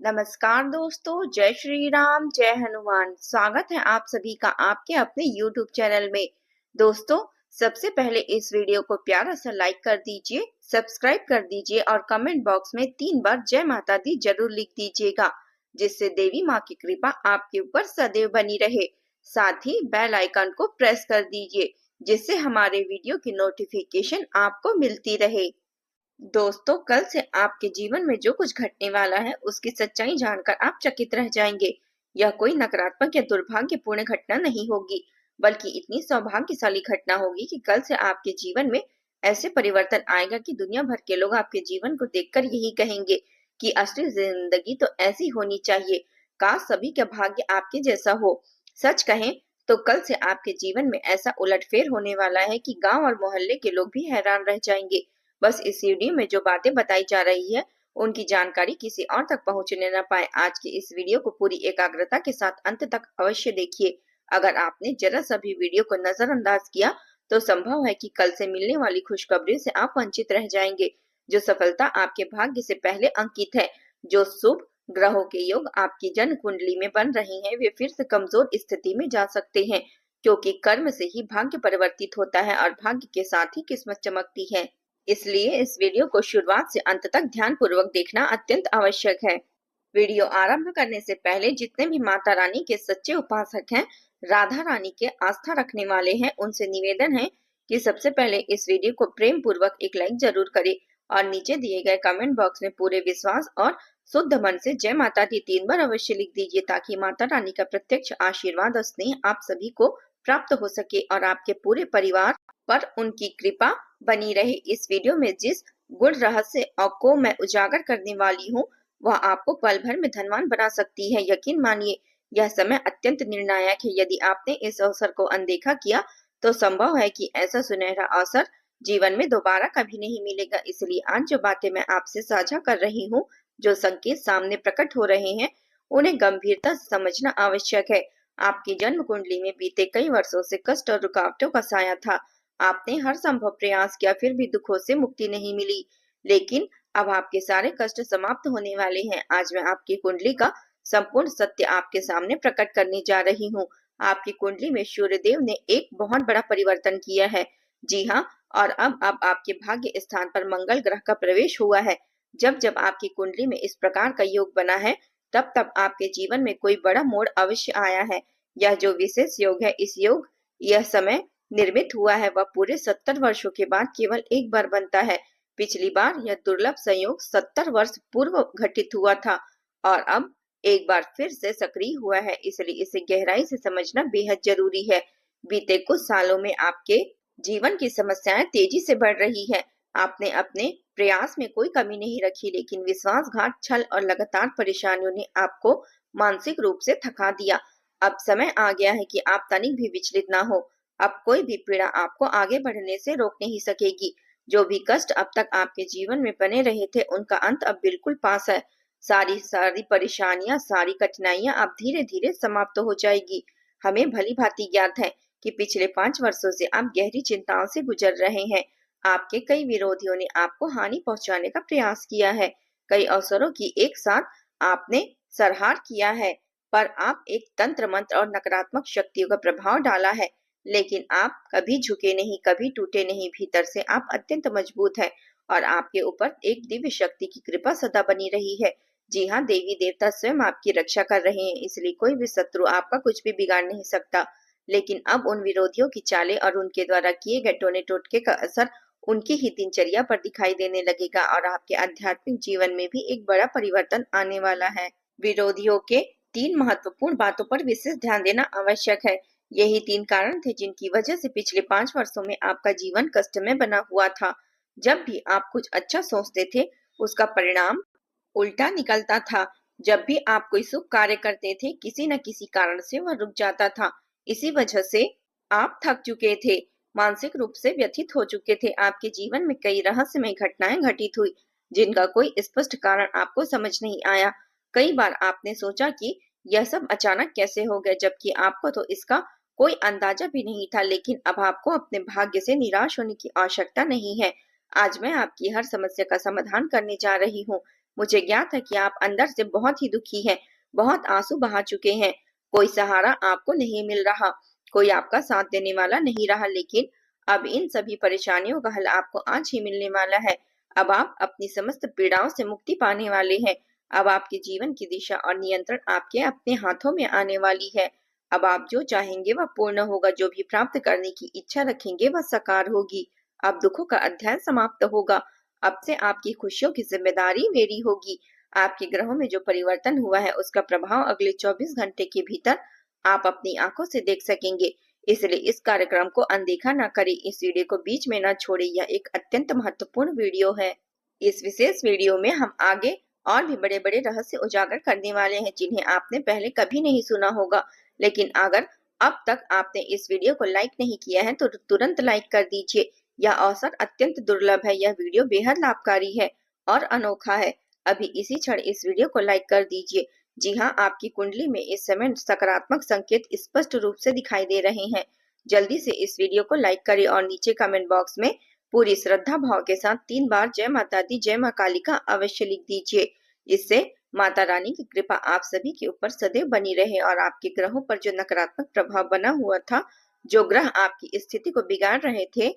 नमस्कार दोस्तों, जय श्री राम, जय हनुमान। स्वागत है आप सभी का आपके अपने YouTube चैनल में। दोस्तों, सबसे पहले इस वीडियो को प्यारा सा लाइक कर दीजिए, सब्सक्राइब कर दीजिए और कमेंट बॉक्स में 3 बार जय माता दी जरूर लिख दीजिएगा, जिससे देवी माँ की कृपा आपके ऊपर सदैव बनी रहे। साथ ही बेल आइकन को प्रेस कर दीजिए, जिससे हमारे वीडियो की नोटिफिकेशन आपको मिलती रहे। दोस्तों, कल से आपके जीवन में जो कुछ घटने वाला है उसकी सच्चाई जानकर आप चकित रह जाएंगे। यह कोई नकारात्मक या दुर्भाग्यपूर्ण घटना नहीं होगी, बल्कि इतनी सौभाग्यशाली घटना होगी कि कल से आपके जीवन में ऐसे परिवर्तन आएगा कि दुनिया भर के लोग आपके जीवन को देखकर यही कहेंगे कि असली जिंदगी तो ऐसी होनी चाहिए। काश सभी का भाग्य आपके जैसा हो। सच कहें तो कल से आपके जीवन में ऐसा उलटफेर होने वाला है कि गांव और मोहल्ले के लोग भी हैरान रह जाएंगे। बस इस वीडियो में जो बातें बताई जा रही है उनकी जानकारी किसी और तक पहुंचने न पाए। आज की इस वीडियो को पूरी एकाग्रता के साथ अंत तक अवश्य देखिए। अगर आपने जरा सा भी वीडियो को नजरअंदाज किया तो संभव है कि कल से मिलने वाली खुशखबरी से आप वंचित रह जाएंगे। जो सफलता आपके भाग्य से पहले अंकित है, जो शुभ ग्रहों के योग आपकी जन्म कुंडली में बन रही हैं, वे फिर से कमजोर स्थिति में जा सकते हैं, क्योंकि कर्म से ही भाग्य परिवर्तित होता है और भाग्य के साथ ही किस्मत चमकती है। इसलिए इस वीडियो को शुरुआत से अंत तक ध्यान पूर्वक देखना अत्यंत आवश्यक है। वीडियो आरंभ करने से पहले जितने भी माता रानी के सच्चे उपासक हैं, राधा रानी के आस्था रखने वाले हैं, उनसे निवेदन है कि सबसे पहले इस वीडियो को प्रेम पूर्वक एक लाइक जरूर करें और नीचे दिए गए कमेंट बॉक्स में पूरे विश्वास और शुद्ध मन से जय माता दी 3 बार अवश्य लिख दीजिए, ताकि माता रानी का प्रत्यक्ष आशीर्वाद और स्नेह आप सभी को प्राप्त हो सके और आपके पूरे परिवार पर उनकी कृपा बनी रहे। इस वीडियो में जिस गुण रहस्य को मैं उजागर करने वाली हूँ वह आपको पल भर में धनवान बना सकती है। यकीन मानिए, यह समय अत्यंत निर्णायक है। यदि आपने इस अवसर को अनदेखा किया तो संभव है कि ऐसा सुनहरा अवसर जीवन में दोबारा कभी नहीं मिलेगा। इसलिए आज जो बातें मैं आपसे साझा कर रही हूँ, जो संकेत सामने प्रकट हो रहे हैं, उन्हें गंभीरता से समझना आवश्यक है। आपकी जन्म कुंडली में बीते कई वर्षों से कष्ट और रुकावटों का साया था। आपने हर संभव प्रयास किया, फिर भी दुखों से मुक्ति नहीं मिली। लेकिन अब आपके सारे कष्ट समाप्त होने वाले हैं। आज मैं आपकी कुंडली का संपूर्ण सत्य आपके सामने प्रकट करने जा रही हूँ। आपकी कुंडली में सूर्यदेव ने एक बहुत बड़ा परिवर्तन किया है। जी हाँ, और अब आपके भाग्य स्थान पर मंगल ग्रह का प्रवेश हुआ है। जब जब आपकी कुंडली में इस प्रकार का योग बना है, तब तब आपके जीवन में कोई बड़ा मोड़ अवश्य आया है। यह जो विशेष योग है, इस योग यह समय निर्मित हुआ है, वह पूरे 70 वर्षों के बाद केवल एक बार बनता है। पिछली बार यह दुर्लभ संयोग 70 वर्ष पूर्व घटित हुआ था और अब एक बार फिर से सक्रिय हुआ है। इसलिए इसे गहराई से समझना बेहद जरूरी है। बीते कुछ सालों में आपके जीवन की समस्याएं तेजी से बढ़ रही है। आपने अपने प्रयास में कोई कमी नहीं रखी, लेकिन विश्वासघात, छल और लगातार परेशानियों ने आपको मानसिक रूप से थका दिया। अब समय आ गया है कि आप तनिक भी विचलित ना हो। अब कोई भी पीड़ा आपको आगे बढ़ने से रोक नहीं सकेगी। जो भी कष्ट अब तक आपके जीवन में बने रहे थे, उनका अंत अब बिल्कुल पास है। सारी सारी परेशानियां, सारी कठिनाइयां अब धीरे धीरे समाप्त हो जाएगी। हमें भली भांति ज्ञात है कि पिछले 5 वर्षों से आप गहरी चिंताओं से गुजर रहे हैं। आपके कई विरोधियों ने आपको हानि पहुंचाने का प्रयास किया है। कई अवसरों की एक साथ आपने संहार किया है, पर आप एक तंत्र मंत्र और नकारात्मक शक्तियों का प्रभाव डाला है। लेकिन आप कभी झुके नहीं, कभी टूटे नहीं। भीतर से आप अत्यंत मजबूत हैं और आपके ऊपर एक दिव्य शक्ति की कृपा सदा बनी रही है। जी हाँ, देवी देवता स्वयं आपकी रक्षा कर रहे हैं, इसलिए कोई भी शत्रु आपका कुछ भी बिगाड़ नहीं सकता। लेकिन अब उन विरोधियों की चालें और उनके द्वारा किए गए टोने टोटके का असर उनकी ही दिनचर्या पर दिखाई देने लगेगा और आपके आध्यात्मिक जीवन में भी एक बड़ा परिवर्तन आने वाला है। विरोधियों के 3 महत्वपूर्ण बातों पर विशेष ध्यान देना आवश्यक है। यही 3 कारण थे जिनकी वजह से पिछले 5 वर्षों में आपका जीवन कष्टमय बना हुआ था। जब भी आप कुछ अच्छा सोचते थे, उसका परिणाम उल्टा निकलता था। जब भी आप कोई शुभ कार्य करते थे, किसी न किसी कारण से वह रुक जाता था। इसी वजह से आप थक चुके थे, मानसिक रूप से व्यथित हो चुके थे। आपके जीवन में कई रहस्यमय घटनाएं घटित हुई, जिनका कोई स्पष्ट कारण आपको समझ नहीं आया। कई बार आपने सोचा कि यह सब अचानक कैसे हो गया, जबकि आपको तो इसका कोई अंदाजा भी नहीं था। लेकिन अब आपको अपने भाग्य से निराश होने की आवश्यकता नहीं है। आज मैं आपकी हर समस्या का समाधान करने जा रही हूँ। मुझे ज्ञात है कि आप अंदर से बहुत ही दुखी हैं, बहुत आंसू बहा चुके हैं। कोई सहारा आपको नहीं मिल रहा, कोई आपका साथ देने वाला नहीं रहा, लेकिन अब इन सभी परेशानियों का हल आपको आज ही मिलने वाला है। अब आप अपनी समस्त पीड़ाओं से मुक्ति पाने वाले हैं। अब आपके जीवन की दिशा और नियंत्रण आपके अपने हाथों में आने वाली है। अब आप जो चाहेंगे वह पूर्ण होगा, जो भी प्राप्त करने की इच्छा रखेंगे वह साकार होगी। अब दुखों का अध्याय समाप्त होगा। अब से आपकी खुशियों की जिम्मेदारी मेरी होगी। आपके ग्रहों में जो परिवर्तन हुआ है उसका प्रभाव अगले 24 घंटे के भीतर आप अपनी आंखों से देख सकेंगे। इसलिए इस कार्यक्रम को अनदेखा न करें, इस वीडियो को बीच में न छोड़े। यह एक अत्यंत महत्वपूर्ण वीडियो है। इस विशेष वीडियो में हम आगे और भी बड़े बड़े रहस्य उजागर करने वाले हैं जिन्हें आपने पहले कभी नहीं सुना होगा। लेकिन अगर अब तक आपने इस वीडियो को लाइक नहीं किया है तो तुरंत लाइक कर दीजिए। यह अवसर अत्यंत दुर्लभ है। यह वीडियो बेहद लाभकारी है और अनोखा है। अभी इसी क्षण इस वीडियो को लाइक कर दीजिए। जी हाँ, आपकी कुंडली में इस समय सकारात्मक संकेत स्पष्ट रूप से दिखाई दे रहे हैं। जल्दी से इस वीडियो को लाइक करें और नीचे कमेंट बॉक्स में पूरी श्रद्धा भाव के साथ 3 बार जय माता दी, जय माँ काली का अवश्य लिख दीजिए। इससे माता रानी की कृपा आप सभी के ऊपर सदैव बनी रहे और आपके ग्रहों पर जो नकारात्मक प्रभाव बना हुआ था, जो ग्रह आपकी स्थिति को बिगाड़ रहे थे,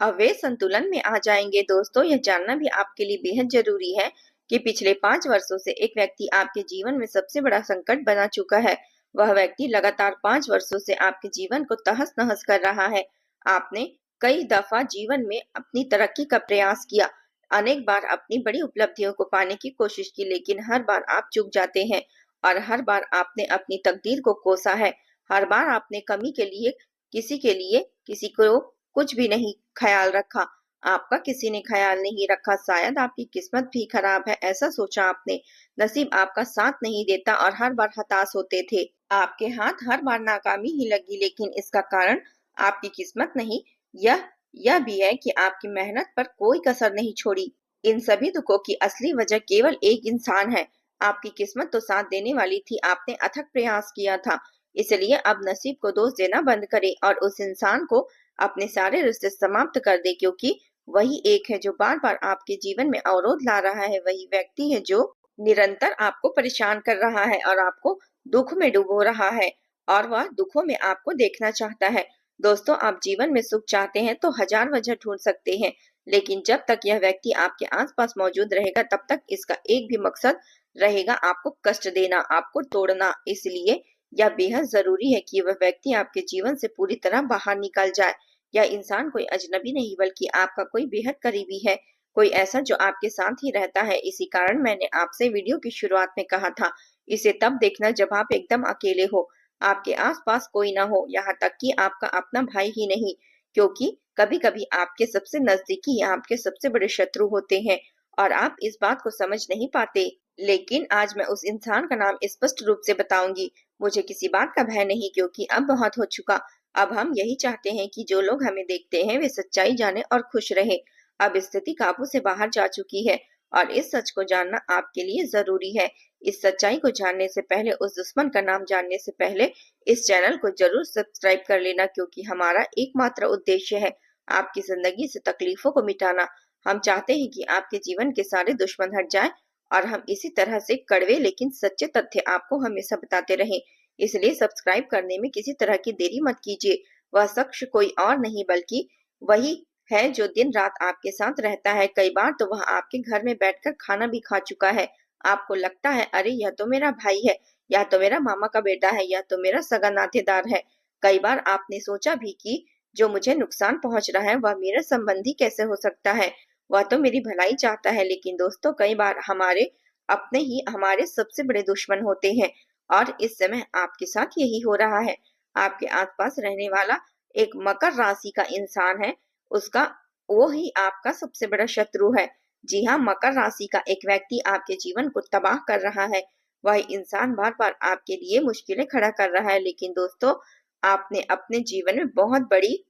अब वे संतुलन में आ जाएंगे। दोस्तों, यह जानना भी आपके लिए बेहद जरूरी है कि पिछले 5 वर्षों से एक व्यक्ति आपके जीवन में सबसे बड़ा संकट बना चुका है। वह व्यक्ति लगातार 5 वर्षों से आपके जीवन को तहस नहस कर रहा है। आपने कई दफा जीवन में अपनी तरक्की का प्रयास किया, अनेक बार अपनी बड़ी उपलब्धियों को पाने की कोशिश की, लेकिन हर बार आप चूक जाते हैं और हर बार आपने अपनी तकदीर को कोसा है। हर बार आपने कमी के लिए किसी को कुछ भी नहीं ख्याल रखा। आपका किसी ने ख्याल नहीं रखा। शायद आपकी किस्मत भी खराब है, ऐसा सोचा आपने। नसीब आपका साथ नहीं देता और हर बार हताश होते थे। आपके हाथ हर बार नाकामी ही लगी, लेकिन इसका कारण आपकी किस्मत नहीं, यह भी है कि आपकी मेहनत पर कोई कसर नहीं छोड़ी। इन सभी दुखों की असली वजह केवल एक इंसान है। आपकी किस्मत तो साथ देने वाली थी, आपने अथक प्रयास किया था। इसलिए अब नसीब को दोष देना बंद करें और उस इंसान को अपने सारे रिश्ते समाप्त कर दे, क्योंकि वही एक है जो बार बार आपके जीवन में अवरोध ला रहा है। वही व्यक्ति है जो निरंतर आपको परेशान कर रहा है और आपको दुख में डुबो रहा है और वह दुखों में आपको देखना चाहता है। दोस्तों, आप जीवन में सुख चाहते हैं तो हजार वजह ढूंढ सकते हैं, लेकिन जब तक यह व्यक्ति आपके आसपास मौजूद रहेगा तब तक इसका एक भी मकसद रहेगा, आपको कष्ट देना, आपको तोड़ना। इसलिए यह बेहद जरूरी है कि वह व्यक्ति आपके जीवन से पूरी तरह बाहर निकल जाए। यह इंसान कोई अजनबी नहीं बल्कि आपका कोई बेहद करीबी है, कोई ऐसा जो आपके साथ ही रहता है। इसी कारण मैंने आपसे वीडियो की शुरुआत में कहा था, इसे तब देखना जब आप एकदम अकेले हो, आपके आसपास कोई ना हो, यहाँ तक कि आपका अपना भाई ही नहीं, क्योंकि कभी कभी आपके सबसे नजदीकी आपके सबसे बड़े शत्रु होते हैं और आप इस बात को समझ नहीं पाते। लेकिन आज मैं उस इंसान का नाम स्पष्ट रूप से बताऊंगी। मुझे किसी बात का भय नहीं, क्योंकि अब बहुत हो चुका। अब हम यही चाहते हैं कि जो लोग हमें देखते हैं वे सच्चाई जाने और खुश रहें। अब स्थिति काबू से बाहर जा चुकी है और इस सच को जानना आपके लिए जरूरी है। इस सच्चाई को जानने से पहले, उस दुश्मन का नाम जानने से पहले इस चैनल को जरूर सब्सक्राइब कर लेना, क्योंकि हमारा एकमात्र उद्देश्य है आपकी जिंदगी से तकलीफों को मिटाना। हम चाहते हैं कि आपके जीवन के सारे दुश्मन हट जाएं और हम इसी तरह से कड़वे लेकिन सच्चे तथ्य आपको हमेशा बताते रहें। इसलिए सब्सक्राइब करने में किसी तरह की देरी मत कीजिए। वह शख्स कोई और नहीं बल्कि वही है जो दिन रात आपके साथ रहता है। कई बार तो वह आपके घर में बैठकर खाना भी खा चुका है। आपको लगता है, अरे यह तो मेरा भाई है, या तो मेरा मामा का बेटा है, या तो मेरा सगा नातेदार है। कई बार आपने सोचा भी कि जो मुझे नुकसान पहुंच रहा है वह मेरा संबंधी कैसे हो सकता है, वह तो मेरी भलाई चाहता है। लेकिन दोस्तों, कई बार हमारे अपने ही हमारे सबसे बड़े दुश्मन होते हैं और इस समय आपके साथ यही हो रहा है। आपके आसपास रहने वाला एक मकर राशि का इंसान है, उसका वो ही आपका सबसे बड़ा शत्रु है। जी हाँ, मकर राशि का एक व्यक्ति आपके जीवन को तबाह कर रहा है। वह इंसान बार बार आपके लिए मुश्किलें खड़ा कर रहा है। लेकिन दोस्तों, आपने अपने जीवन में बहुत बड़ी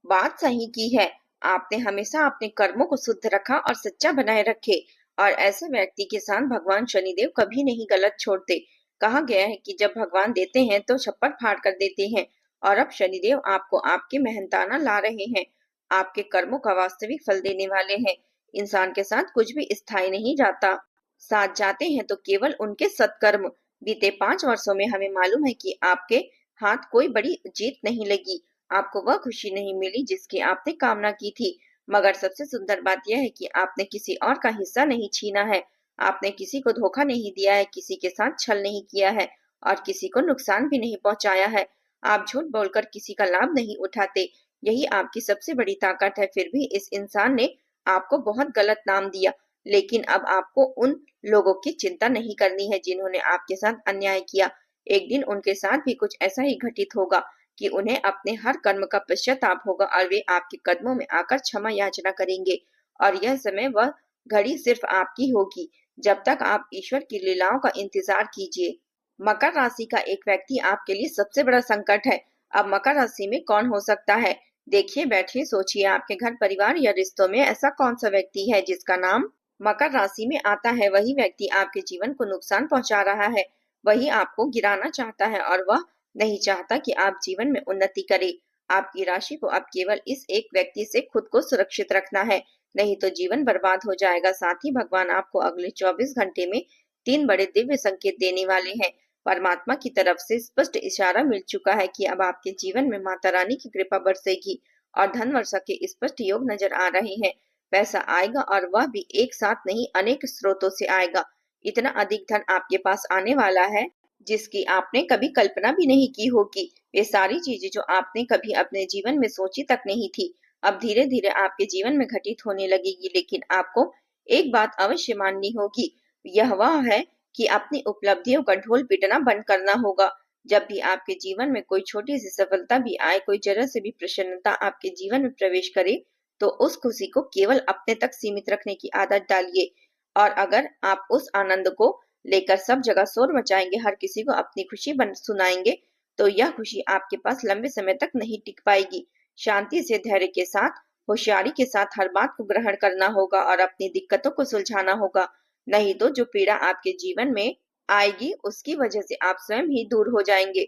बात सही की है। आपने हमेशा अपने कर्मों को शुद्ध रखा और सच्चा बनाए रखे, और ऐसे व्यक्ति के साथ भगवान शनिदेव कभी नहीं गलत छोड़ते। कहा गया है कि जब भगवान देते हैं तो छप्पर फाड़ कर देते हैं, और अब शनिदेव आपको आपके मेहनताना ला रहे हैं, आपके कर्मों का वास्तविक फल देने वाले हैं। इंसान के साथ कुछ भी स्थायी नहीं जाता। साथ जाते हैं तो केवल उनके सत्कर्म। बीते 5 वर्षों में हमें मालूम है कि आपके हाथ कोई बड़ी जीत नहीं लगी, आपको वह खुशी नहीं मिली जिसकी आपने कामना की थी। मगर सबसे सुंदर बात यह है कि आपने किसी और का हिस्सा नहीं छीना है, आपने किसी को धोखा नहीं दिया है, किसी के साथ छल नहीं किया है और किसी को नुकसान भी नहीं पहुंचाया है। आप झूठ बोलकर किसी का लाभ नहीं उठाते, यही आपकी सबसे बड़ी ताकत है। फिर भी इस इंसान ने आपको बहुत गलत नाम दिया, लेकिन अब आपको उन लोगों की चिंता नहीं करनी है जिन्होंने आपके साथ अन्याय किया। एक दिन उनके साथ भी कुछ ऐसा ही घटित होगा कि उन्हें अपने हर कर्म का पश्चाताप होगा और वे आपके कदमों में आकर क्षमा याचना करेंगे। और यह समय, वह घड़ी सिर्फ आपकी होगी। जब तक आप ईश्वर की लीलाओं का इंतजार कीजिए। मकर राशि का एक व्यक्ति आपके लिए सबसे बड़ा संकट है। अब मकर राशि में कौन हो सकता है? देखिए, बैठिए, सोचिए, आपके घर परिवार या रिश्तों में ऐसा कौन सा व्यक्ति है जिसका नाम मकर राशि में आता है? वही व्यक्ति आपके जीवन को नुकसान पहुंचा रहा है, वही आपको गिराना चाहता है और वह नहीं चाहता कि आप जीवन में उन्नति करें। आपकी राशि को अब केवल इस एक व्यक्ति से खुद को सुरक्षित रखना है, नहीं तो जीवन बर्बाद हो जाएगा। साथ ही भगवान आपको अगले 24 घंटे में 3 बड़े दिव्य संकेत देने वाले हैं। परमात्मा की तरफ से स्पष्ट इशारा मिल चुका है कि अब आपके जीवन में माता रानी की कृपा बरसेगी और धन वर्षा के स्पष्ट योग नजर आ रहे हैं। पैसा आएगा और वह भी एक साथ नहीं, अनेक स्रोतों से आएगा। इतना अधिक धन आपके पास आने वाला है जिसकी आपने कभी कल्पना भी नहीं की होगी। वे सारी चीजें जो आपने कभी अपने जीवन में सोची तक नहीं थी, अब धीरे धीरे आपके जीवन में घटित होने लगेगी। लेकिन आपको एक बात अवश्य माननी होगी, यह वह है कि अपनी उपलब्धियों का ढोल पीटना बंद करना होगा। जब भी आपके जीवन में कोई छोटी सी सफलता भी आए, कोई जरा से भी प्रसन्नता आपके जीवन में प्रवेश करे, तो उस खुशी को केवल अपने तक सीमित रखने की आदत डालिए। और अगर आप उस आनंद को लेकर सब जगह शोर मचाएंगे, हर किसी को अपनी खुशी बन सुनाएंगे, तो यह खुशी आपके पास लंबे समय तक नहीं टिक पाएगी। शांति से, धैर्य के साथ, होशियारी के साथ हर बात को ग्रहण करना होगा और अपनी दिक्कतों को सुलझाना होगा। नहीं तो जो पीड़ा आपके जीवन में आएगी, उसकी वजह से आप स्वयं ही दूर हो जाएंगे।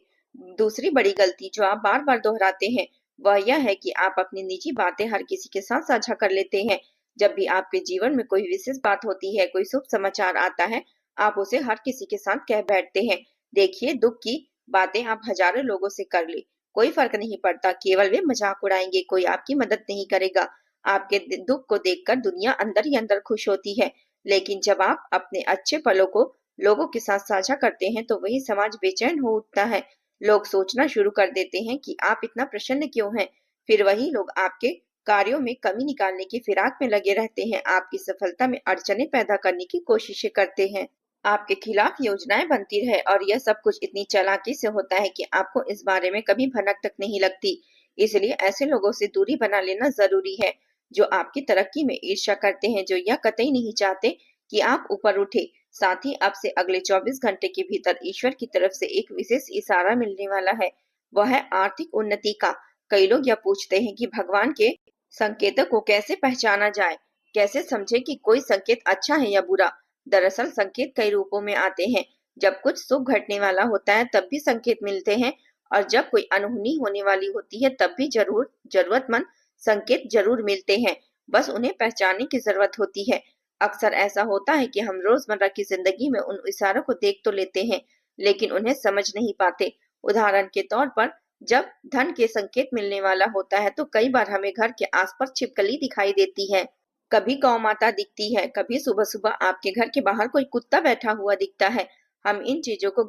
दूसरी बड़ी गलती जो आप बार बार दोहराते हैं, वह यह है कि आप अपनी निजी बातें हर किसी के साथ साझा कर लेते हैं। जब भी आपके जीवन में कोई विशेष बात होती है, कोई शुभ समाचार आता है, आप उसे हर किसी के साथ कह बैठते हैं। देखिए, दुख की बातें आप हजारों लोगों से कर ले, कोई फर्क नहीं पड़ता, केवल वे मजाक उड़ाएंगे, कोई आपकी मदद नहीं करेगा। आपके दुख को देखकर दुनिया अंदर ही अंदर खुश होती है, लेकिन जब आप अपने अच्छे पलों को लोगों के साथ साझा करते हैं, तो वही समाज बेचैन हो उठता है। लोग सोचना शुरू कर देते हैं कि आप इतना प्रसन्न क्यों हैं। फिर वही लोग आपके कार्यों में कमी निकालने की फिराक में लगे रहते हैं, आपकी सफलता में अड़चनें पैदा करने की कोशिशें करते हैं, आपके खिलाफ योजनाएं बनती रहे। और यह सब कुछ इतनी चालाकी से होता है कि आपको इस बारे में कभी भनक तक नहीं लगती। इसलिए ऐसे लोगों से दूरी बना लेना जरूरी है, जो आपकी तरक्की में ईर्ष्या करते हैं, जो यह कतई नहीं चाहते कि आप ऊपर उठे। साथ ही अब से अगले 24 घंटे के भीतर ईश्वर की तरफ से एक विशेष इशारा मिलने वाला है, वह है आर्थिक उन्नति का। कई लोग यह पूछते हैं कि भगवान के संकेतों को कैसे पहचाना जाए, कैसे समझे कि कोई संकेत अच्छा है या बुरा। दरअसल संकेत कई रूपों में आते हैं। जब कुछ शुभ घटने वाला होता है तब भी संकेत मिलते हैं, और जब कोई अनहोनी होने वाली होती है तब भी जरूरतमंद संकेत जरूर मिलते हैं। बस उन्हें पहचानने की जरूरत होती है। अक्सर ऐसा होता है कि हम रोजमर्रा की जिंदगी में उन इशारों को देख तो लेते हैं, लेकिन उन्हें समझ नहीं पाते। उदाहरण के तौर पर, जब धन के संकेत मिलने वाला होता है तो कई बार हमें घर के आसपास छिपकली दिखाई देती है, कभी गौ माता दिखती है, कभी सुबह सुबह आपके घर के बाहर कोई कुत्ता बैठा हुआ दिखता है। हम इन चीजों को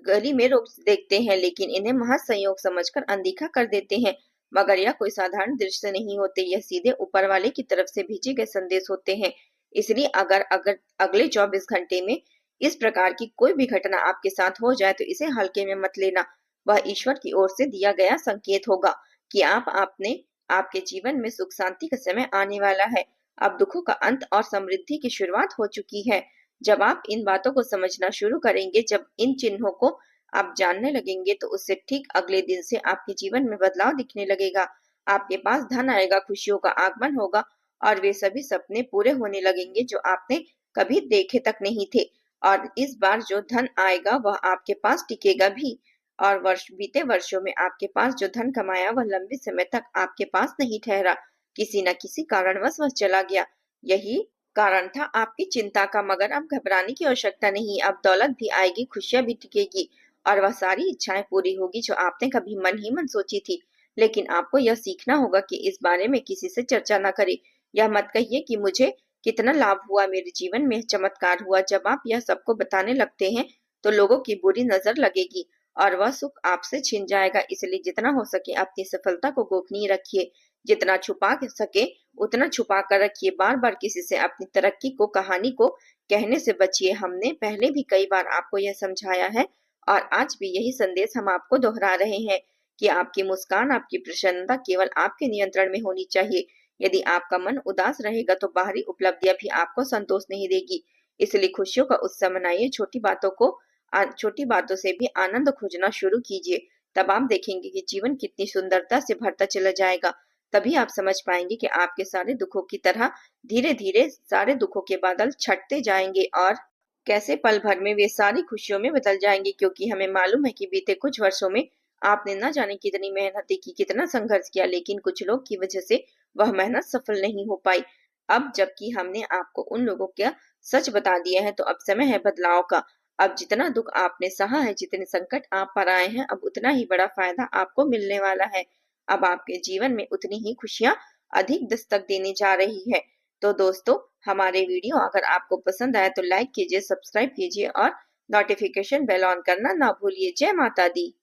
गली में रोक देखते हैं, लेकिन इन्हें महज संयोग समझकर अनदेखा कर देते हैं। मगर यह कोई साधारण दृश्य नहीं होते, यह सीधे ऊपर वाले की तरफ से भेजे गए संदेश होते हैं। इसलिए अगर अगर अगले 24 घंटे में इस प्रकार की कोई भी घटना आपके साथ हो जाए तो इसे हल्के में मत लेना। वह ईश्वर की ओर से दिया गया संकेत होगा कि आपके जीवन में सुख शांति का समय आने वाला है। अब दुखों का अंत और समृद्धि की शुरुआत हो चुकी है। जब आप इन बातों को समझना शुरू करेंगे, जब इन चिन्हों को आप जानने लगेंगे, तो उससे ठीक अगले दिन से आपके जीवन में बदलाव दिखने लगेगा। आपके पास धन आएगा, खुशियों का आगमन होगा और वे सभी सपने पूरे होने लगेंगे जो आपने कभी देखे तक नहीं थे। और इस बार जो धन आएगा वह आपके पास टिकेगा भी। और बीते वर्षों में आपके पास जो धन कमाया वह लंबे समय तक आपके पास नहीं ठहरा, किसी न किसी कारणवश वह चला गया। यही कारण था आपकी चिंता का, मगर अब घबराने की आवश्यकता नहीं। अब दौलत भी आएगी, खुशियां भी टिकेगी और वह सारी इच्छाएं पूरी होगी जो आपने कभी मन ही मन सोची थी। लेकिन आपको यह सीखना होगा कि इस बारे में किसी से चर्चा न करें। यह मत कहिए कि मुझे कितना लाभ हुआ, मेरे जीवन में चमत्कार हुआ। जब आप यह सबको बताने लगते हैं तो लोगों की बुरी नजर लगेगी और वह सुख आपसे छिन जाएगा। इसलिए जितना हो सके अपनी सफलता को गोपनीय रखिए, जितना छुपा सके उतना छुपा कर रखिए। बार बार किसी से अपनी तरक्की को, कहानी को कहने से बचिए। हमने पहले भी कई बार आपको यह समझाया है और आज भी यही संदेश हम आपको दोहरा रहे हैं कि आपकी मुस्कान, आपकी प्रसन्नता केवल आपके नियंत्रण में होनी चाहिए। यदि आपका मन उदास रहेगा तो बाहरी उपलब्धियां भी आपको संतोष नहीं देगी। इसलिए खुशियों का उत्सव मनाइए, छोटी बातों से भी आनंद खोजना शुरू कीजिए। तब आप देखेंगे कि जीवन कितनी सुंदरता से भरता चला जाएगा। तभी आप समझ पाएंगे कि आपके सारे दुखों की तरह धीरे धीरे सारे दुखों के बादल छटते जाएंगे और कैसे पल भर में वे सारी खुशियों में बदल जाएंगे। क्योंकि हमें मालूम है कि बीते कुछ वर्षों में आपने न जाने कितनी मेहनत की, कितना संघर्ष किया, लेकिन कुछ लोग की वजह से वह मेहनत सफल नहीं हो पाई। अब जबकि हमने आपको उन लोगों का सच बता दिया है तो अब समय है बदलाव का। अब जितना दुख आपने सहा है, जितने संकट आप पर आए हैं, अब उतना ही बड़ा फायदा आपको मिलने वाला है। अब आपके जीवन में उतनी ही खुशियां अधिक दस्तक देने जा रही है। तो दोस्तों, हमारे वीडियो अगर आपको पसंद आए तो लाइक कीजिए, सब्सक्राइब कीजिए और नोटिफिकेशन बेल ऑन करना ना भूलिए। जय माता दी।